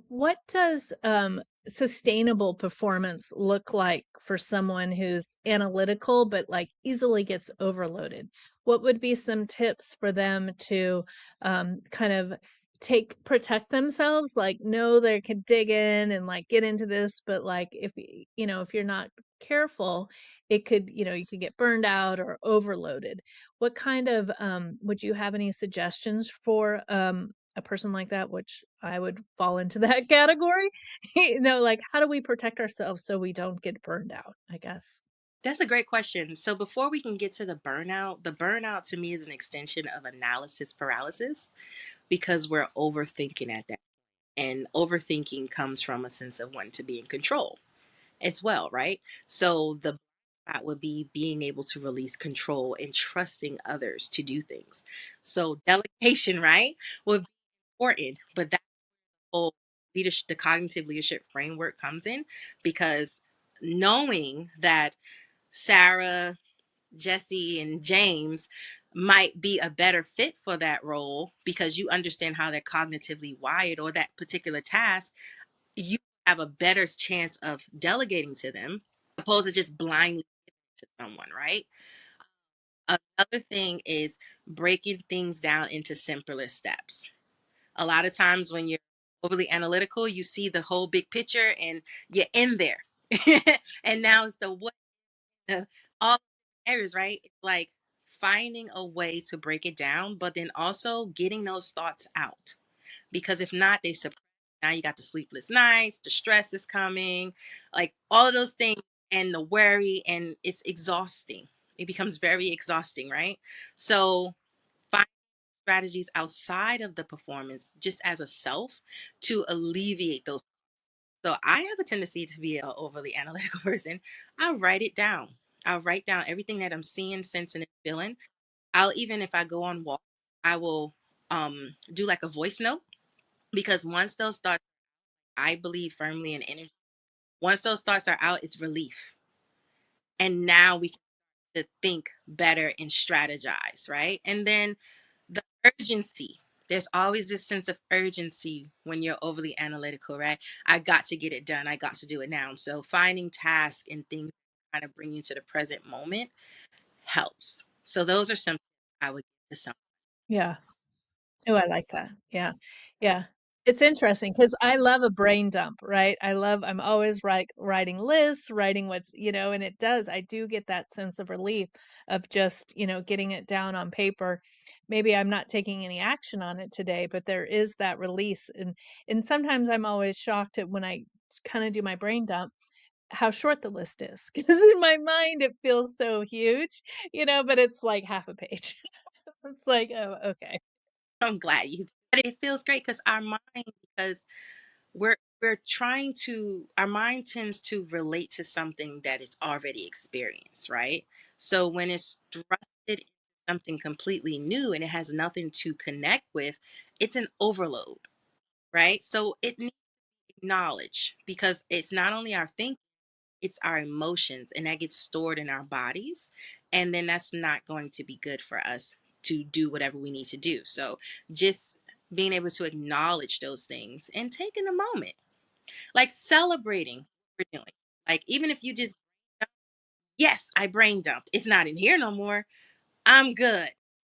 What does sustainable performance look like for someone who's analytical but like easily gets overloaded? What would be some tips for them to kind of protect themselves? Like, know they could dig in and like get into this, but like if you're not careful, it could, you could get burned out or overloaded. What kind of would you have any suggestions for a person like that, which I would fall into that category, like, how do we protect ourselves so we don't get burned out, I guess? That's a great question. So before we can get to the burnout to me is an extension of analysis paralysis because we're overthinking at that. And overthinking comes from a sense of wanting to be in control as well, right? So the that would be being able to release control and trusting others to do things. So delegation, right, would be important, but that whole leadership, the cognitive leadership framework comes in because knowing that Sarah, Jesse, and James might be a better fit for that role because you understand how they're cognitively wired or that particular task, you have a better chance of delegating to them opposed to just blindly to someone, right? Another thing is breaking things down into simpler steps. A lot of times when you're overly analytical, you see the whole big picture and you're in there. And now it's the what all areas, right? It's like finding a way to break it down, but then also getting those thoughts out. Because if not, they suppress. Now you got the sleepless nights, the stress is coming, like all of those things, and the worry, and it's exhausting. It becomes very exhausting, right? So find strategies outside of the performance just as a self to alleviate those. So I have a tendency to be an overly analytical person. I write it down. I'll write down everything that I'm seeing, sensing, and feeling. I'll even if I go on walk, I will do like a voice note because once those thoughts, I believe firmly in energy. Once those thoughts are out, it's relief, and now we can to think better and strategize, right? And then the urgency. There's always this sense of urgency when you're overly analytical, right? I got to get it done. I got to do it now. So finding tasks and things that kind of bring you to the present moment helps. So those are some I would give to some. Yeah. Oh, I like that. Yeah. Yeah. It's interesting because I love a brain dump, right? I'm always writing lists, writing and it does. I do get that sense of relief of just, getting it down on paper. Maybe I'm not taking any action on it today, but there is that release. And sometimes I'm always shocked at when I kind of do my brain dump, how short the list is. Because in my mind it feels so huge, but it's like half a page. It's like, oh, okay. I'm glad you but it feels great because our mind because we're trying to our mind tends to relate to something that it's already experienced, right? So when it's thrusted into something completely new and it has nothing to connect with, it's an overload, right? So it needs knowledge because it's not only our thinking, it's our emotions, and that gets stored in our bodies. And then that's not going to be good for us to do whatever we need to do. So just being able to acknowledge those things and taking a moment, like celebrating what we're doing. Like even if you just, yes, I brain dumped. It's not in here no more. I'm good.